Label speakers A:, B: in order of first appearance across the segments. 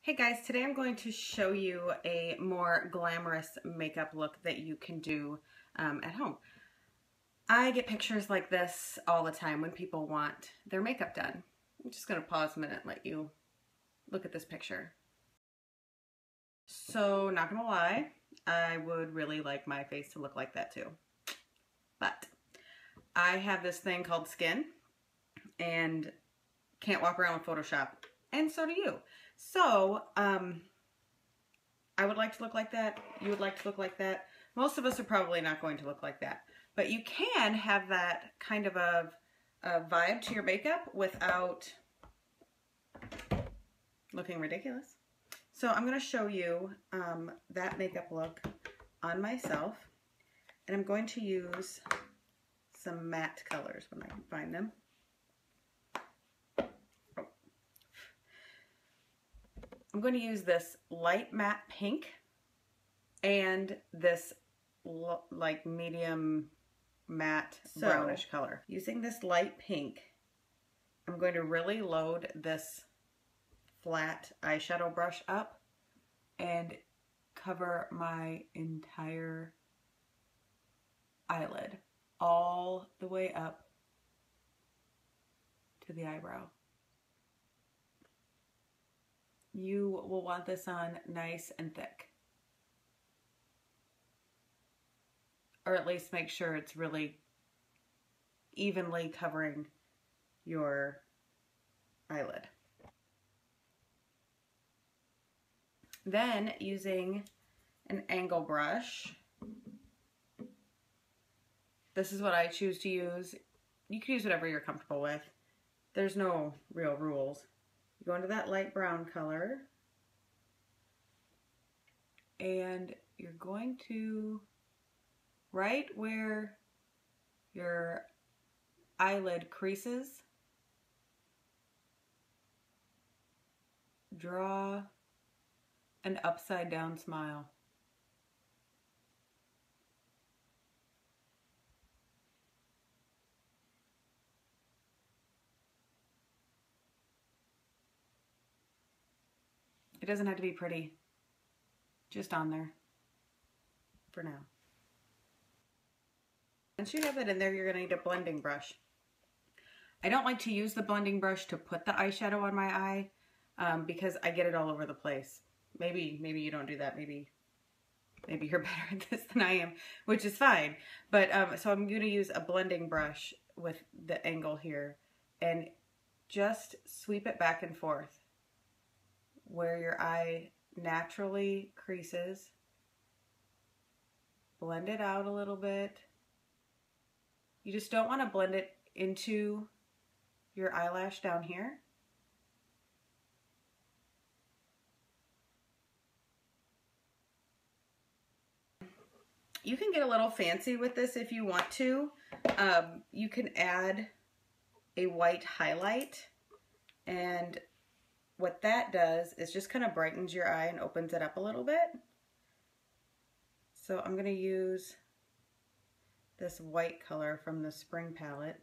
A: Hey guys, today I'm going to show you a more glamorous makeup look that you can do at home. I get pictures like this all the time when people want their makeup done. I'm just going to pause a minute and let you look at this picture. So, not going to lie, I would really like my face to look like that too. But I have this thing called skin and can't walk around with Photoshop, and so do you. So, I would like to look like that. You would like to look like that. Most of us are probably not going to look like that. But you can have that kind of a vibe to your makeup without looking ridiculous. So I'm going to show you that makeup look on myself. And I'm going to use some matte colors when I can find them. I'm going to use this light matte pink and this like medium matte brownish color. Using this light pink, I'm going to really load this flat eyeshadow brush up and cover my entire eyelid all the way up to the eyebrow. You will want this on nice and thick. Or at least make sure it's really evenly covering your eyelid. Then, using an angle brush, this is what I choose to use. You can use whatever you're comfortable with. There's no real rules. You go into that light brown color, and you're going to, right where your eyelid creases, draw an upside down smile. It doesn't have to be pretty, just on there for now. Once you have that in there, you're going to need a blending brush. I don't like to use the blending brush to put the eyeshadow on my eye because I get it all over the place. Maybe you don't do that. Maybe you're better at this than I am, which is fine. But so I'm going to use a blending brush with the angle here and just sweep it back and forth where your eye naturally creases. Blend it out a little bit. You just don't want to blend it into your eyelash down here. You can get a little fancy with this if you want to. You can add a white highlight, and what that does is just kind of brightens your eye and opens it up a little bit. So I'm going to use this white color from the Spring palette.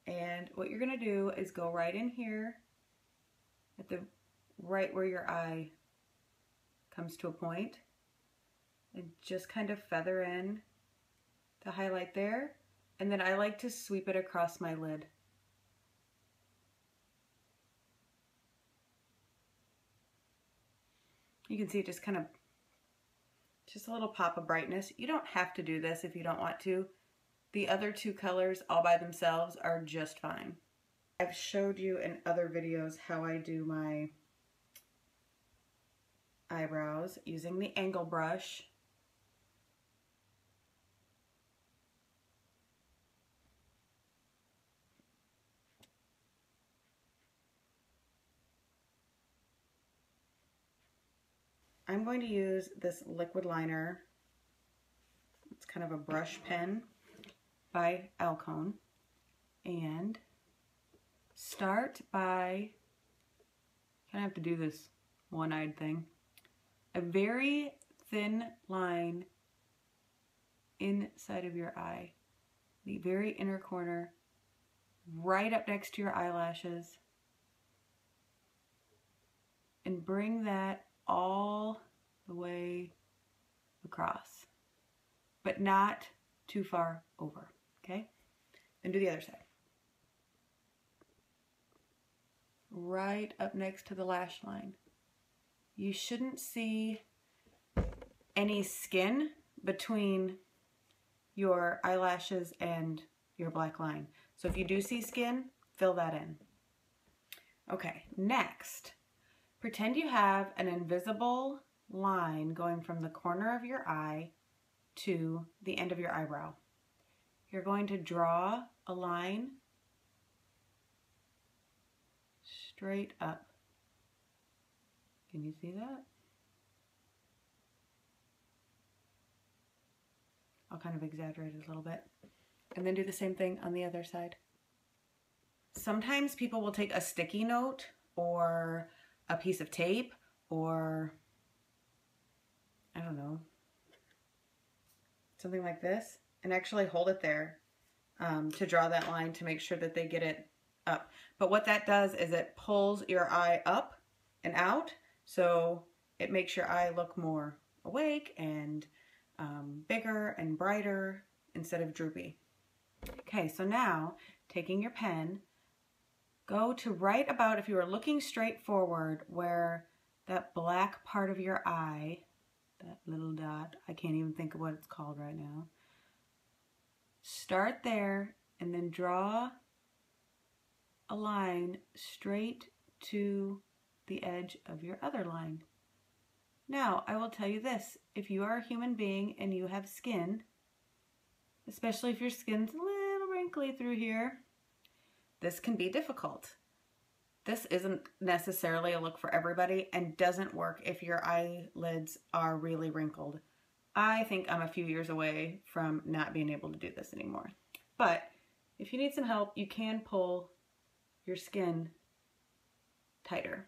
A: And what you're going to do is go right in here at the right where your eye comes to a point and just kind of feather in the highlight there. And then I like to sweep it across my lid. You can see it just kind of, just a little pop of brightness. You don't have to do this if you don't want to. The other two colors all by themselves are just fine. I've showed you in other videos how I do my eyebrows using the angle brush. I'm going to use this liquid liner. It's kind of a brush pen by Alcone, and start by, kind of have to do this one-eyed thing, a very thin line inside of your eye, the very inner corner, right up next to your eyelashes, and bring that all the way across, but not too far over, okay? And do the other side. Right up next to the lash line. You shouldn't see any skin between your eyelashes and your black line. So if you do see skin, fill that in. Okay, next, pretend you have an invisible line going from the corner of your eye to the end of your eyebrow. You're going to draw a line straight up. Can you see that? I'll kind of exaggerate it a little bit. And then do the same thing on the other side. Sometimes people will take a sticky note or a piece of tape or, I don't know, something like this, and actually hold it there to draw that line to make sure that they get it up. But what that does is it pulls your eye up and out, so it makes your eye look more awake and bigger and brighter instead of droopy. Okay, so now taking your pen, go to right about, if you were looking straight forward, where that black part of your eye, that little dot, I can't even think of what it's called right now. Start there and then draw a line straight to the edge of your other line. Now, I will tell you this, if you are a human being and you have skin, especially if your skin's a little wrinkly through here, this can be difficult. This isn't necessarily a look for everybody and doesn't work if your eyelids are really wrinkled. I think I'm a few years away from not being able to do this anymore. But if you need some help, you can pull your skin tighter.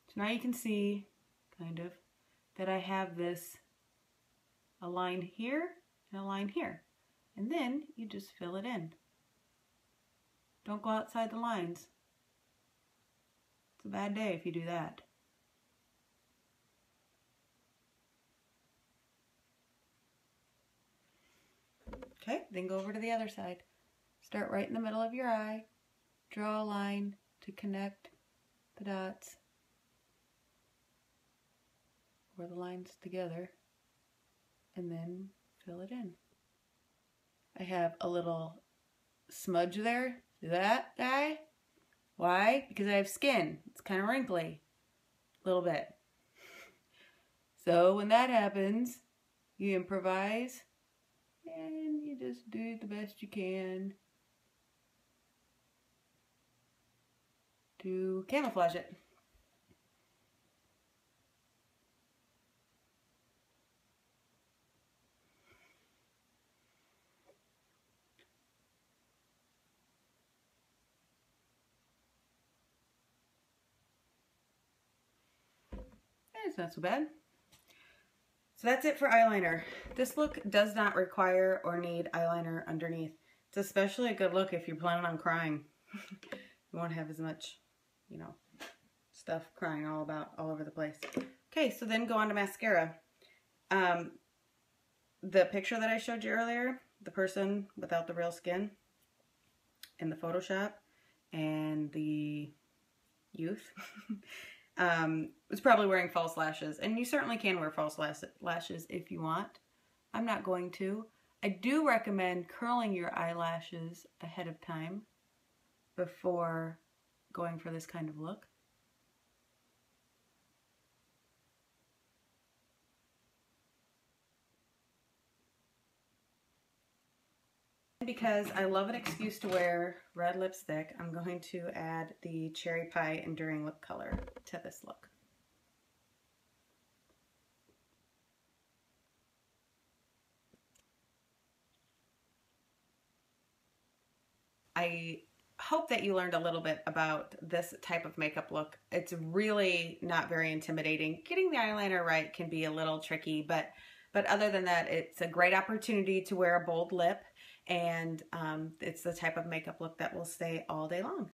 A: So now you can see, kind of, that I have this, a line here and a line here. And then you just fill it in. Don't go outside the lines. It's a bad day if you do that. Okay, then go over to the other side. Start right in the middle of your eye. Draw a line to connect the dots, or the lines together, and then fill it in. I have a little smudge there. See that, guy? Why? Because I have skin. It's kind of wrinkly. A little bit. So when that happens, you improvise and you just do the best you can to camouflage it. It's not so bad. So that's it for eyeliner. This look does not require or need eyeliner underneath. It's especially a good look if you're planning on crying. You won't have as much, you know, stuff crying all over the place. Okay, so then go on to mascara. The picture that I showed you earlier, the person without the real skin in the Photoshop, and the youth was probably wearing false lashes. And you certainly can wear false lashes if you want. I'm not going to. I do recommend curling your eyelashes ahead of time before going for this kind of look. Because I love an excuse to wear red lipstick, I'm going to add the Cherry Pie Enduring Lip Color to this look. I hope that you learned a little bit about this type of makeup look. It's really not very intimidating. Getting the eyeliner right can be a little tricky, but other than that, it's a great opportunity to wear a bold lip, and it's the type of makeup look that will stay all day long.